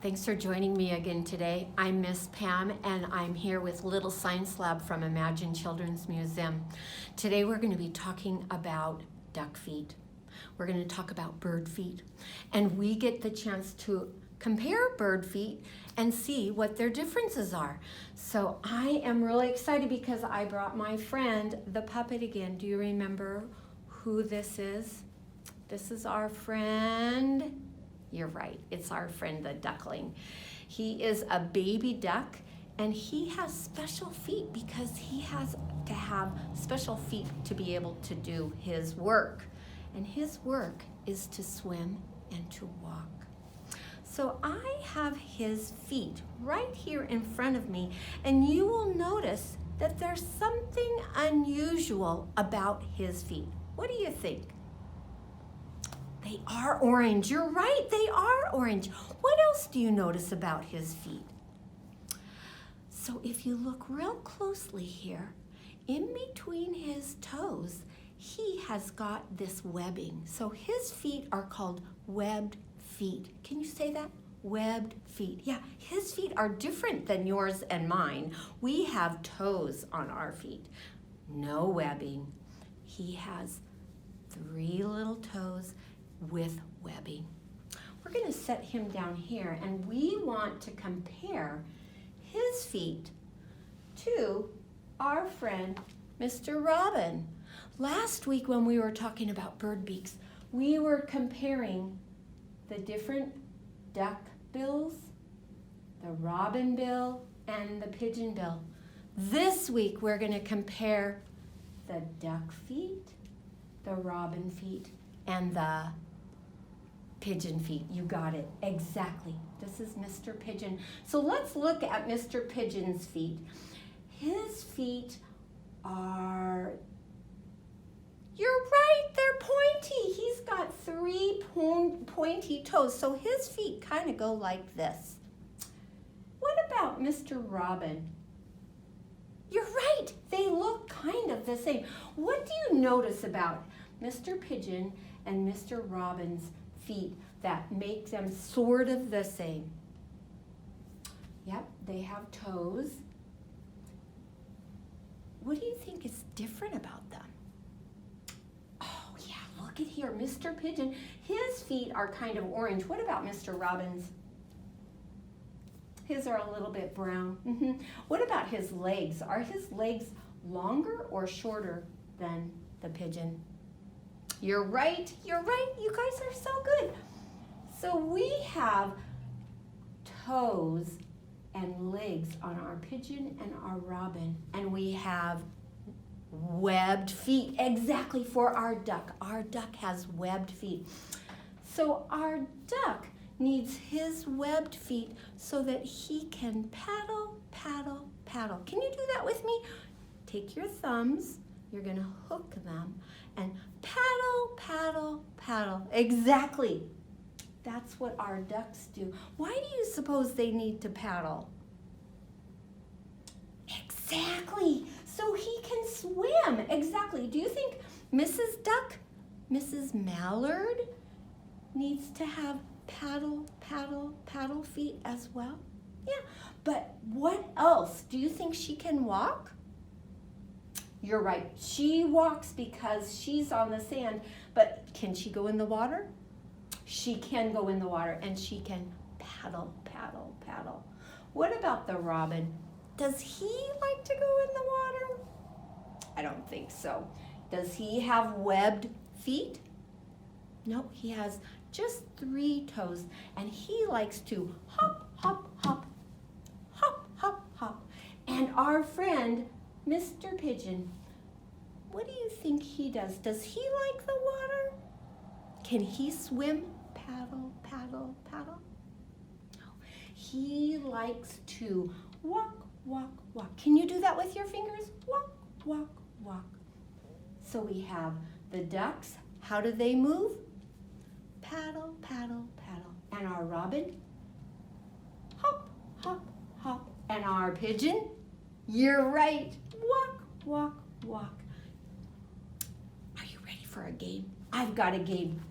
Thanks for joining me again today. I'm Miss Pam and I'm here with Little Science Lab from Imagine Children's Museum. Today we're going to be talking about duck feet. We're going to talk about bird feet. And we get the chance to compare bird feet and see what their differences are. So I am really excited because I brought my friend, the puppet again. Do you remember who this is? This is our friend. You're right, it's our friend the duckling. He is a baby duck and he has special feet because he has to have special feet to be able to do his work. And his work is to swim and to walk. So I have his feet right here in front of me, and you will notice that there's something unusual about his feet. What do you think? They are orange. You're right, they are orange. What else do you notice about his feet? So if you look real closely here, in between his toes, he has got this webbing. So his feet are called webbed feet. Can you say that? Webbed feet. Yeah, his feet are different than yours and mine. We have toes on our feet. No webbing. He has 3 little toes with webbing. We're going to set him down here and we want to compare his feet to our friend Mr. Robin. Last week when we were talking about bird beaks, we were comparing the different duck bills, the robin bill, and the pigeon bill. This week we're going to compare the duck feet, the robin feet, and the pigeon feet. You got it. Exactly. This is Mr. Pigeon. So let's look at Mr. Pigeon's feet. His feet are, you're right, they're pointy. He's got 3 pointy toes. So his feet kind of go like this. What about Mr. Robin? You're right. They look kind of the same. What do you notice about Mr. Pigeon and Mr. Robin's feet that make them sort of the same? Yep, they have toes. What do you think is different about them? Oh yeah, look at here, Mr. Pigeon, his feet are kind of orange. What about Mr. Robin's? His are a little bit brown. What about his legs? Are his legs longer or shorter than the pigeon? You're right, you guys are so good. So we have toes and legs on our pigeon and our robin, and we have webbed feet exactly for our duck. Our duck has webbed feet. So our duck needs his webbed feet so that he can paddle, paddle, paddle. Can you do that with me? Take your thumbs, you're gonna hook them, and paddle, paddle, paddle. Exactly. That's what our ducks do. Why do you suppose they need to paddle? Exactly. So he can swim. Exactly. Do you think Mrs. Duck, Mrs. Mallard, needs to have paddle, paddle, paddle feet as well? Yeah. But what else? Do you think she can walk? You're right. She walks because she's on the sand, but can she go in the water? She can go in the water and she can paddle, paddle, paddle. What about the robin? Does he like to go in the water? I don't think so. Does he have webbed feet? No, he has just 3 toes and he likes to hop, hop, hop, hop, hop, hop. And our friend, Mr. Pigeon, what do you think he does? Does he like the water? Can he swim? Paddle, paddle, paddle? No. He likes to walk, walk, walk. Can you do that with your fingers? Walk, walk, walk. So we have the ducks. How do they move? Paddle, paddle, paddle. And our robin? Hop, hop, hop. And our pigeon? You're right. Walk, walk, walk. Are you ready for a game? I've got a game.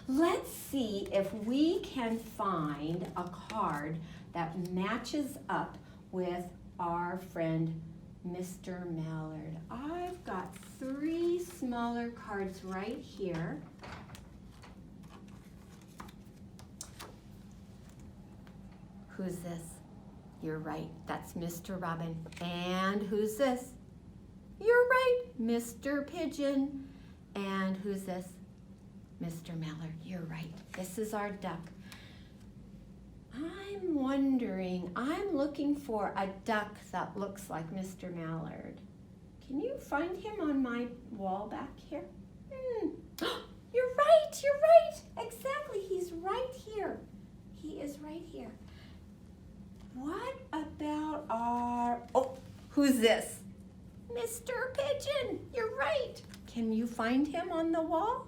Let's see if we can find a card that matches up with our friend Mr. Mallard. I've got 3 smaller cards right here. Who's this? You're right, that's Mr. Robin. And who's this? You're right, Mr. Pigeon. And who's this? Mr. Mallard. You're right, this is our duck. I'm wondering, I'm looking for a duck that looks like Mr. Mallard. Can you find him on my wall back here? You're right, exactly, he's right here. He is right here. What about who's this? Mr. Pigeon, you're right. Can you find him on the wall?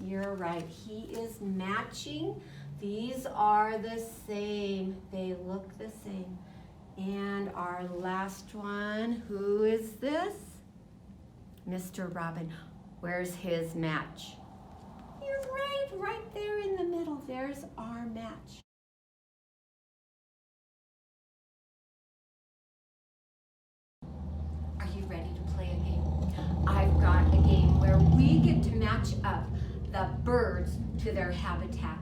You're right, he is matching. These are the same, they look the same. And our last one, who is this? Mr. Robin, where's his match? You're right there in the middle, there's our match. Are you ready to play a game? I've got a game where we get to match up the birds to their habitat.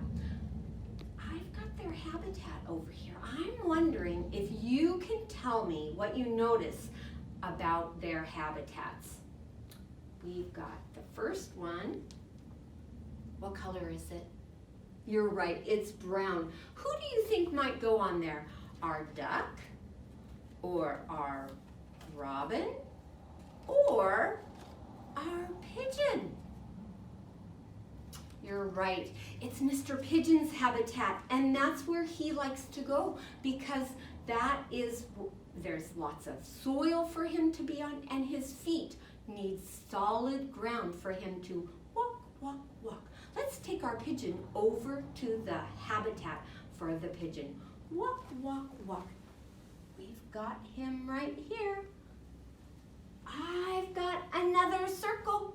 I've got their habitat over here. I'm wondering if you can tell me what you notice about their habitats. We've got the first one. What color is it? You're right, it's brown. Who do you think might go on there? Our duck, or our robin, or our pigeon? You're right, it's Mr. Pigeon's habitat, and that's where he likes to go because there's lots of soil for him to be on, and his feet need solid ground for him to walk, walk, walk. Let's take our pigeon over to the habitat for the pigeon. Walk, walk, walk. We've got him right here. I've got another circle.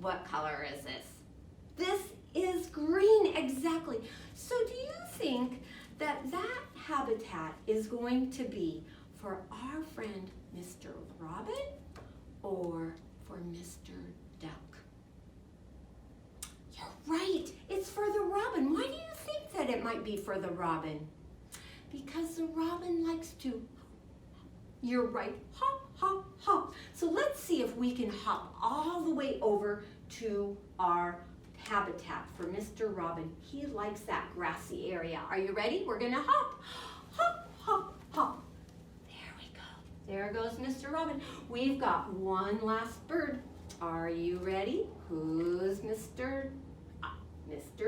What color is this? This is green, exactly. So do you think that habitat is going to be for our friend Mr. Robin or for Mr. Duck? You're right, it's for the robin. Why do you think that it might be for the robin? Because the robin likes to, you're right, hop, hop, hop. So let's see if we can hop all the way over to our habitat for Mr. Robin. He likes that grassy area. Are you ready? We're gonna hop, hop, hop, hop. There we go. There goes Mr. Robin. We've got one last bird. Are you ready? Who's Mr.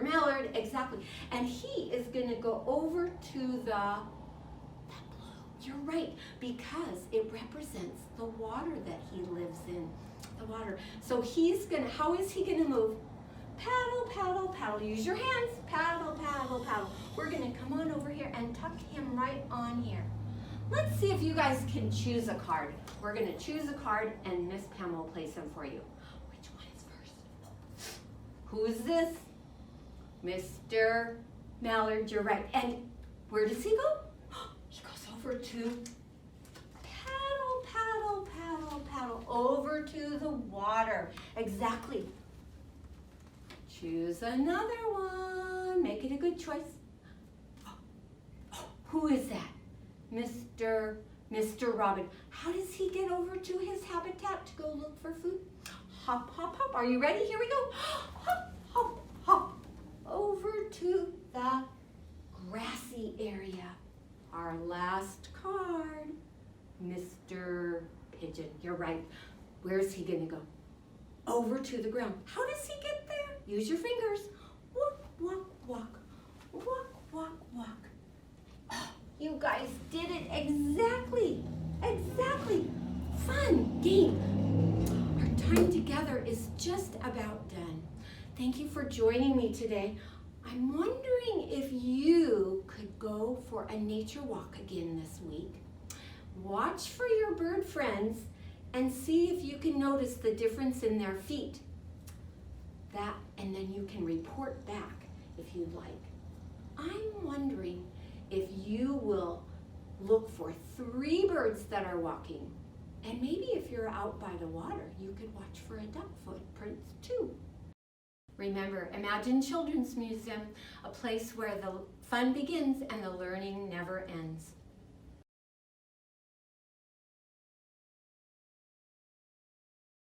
Mallard? Exactly. And he is gonna go over to that blue. You're right, because it represents the water that he lives in. The water. So how is he gonna move? Paddle, paddle, paddle. Use your hands. Paddle, paddle, paddle. We're gonna come on over here and tuck him right on here. Let's see if you guys can choose a card. We're gonna choose a card and Miss Pam will place them for you. Which one is first? Who's this? Mr. Mallard, you're right. And where does he go? He goes over to paddle, paddle, paddle, paddle, over to the water. Exactly. Choose another one. Make it a good choice. Who is that? Mr. Robin. How does he get over to his habitat to go look for food? Hop, hop, hop. Are you ready? Here we go. Hop, hop, hop. Over to the grassy area. Our last card, Mr. Pigeon. You're right. Where's he gonna go? Over to the ground. How does he get there? Use your fingers. Walk, walk, walk. Walk, walk, walk. Oh, you guys did it exactly. Exactly. Fun game. Our time together is just about done. Thank you for joining me today. I'm wondering if you could go for a nature walk again this week. Watch for your bird friends and see if you can notice the difference in their feet. that, and then you can report back if you'd like. I'm wondering if you will look for 3 birds that are walking. And maybe if you're out by the water, you could watch for a duck footprints too. Remember, Imagine Children's Museum, a place where the fun begins and the learning never ends.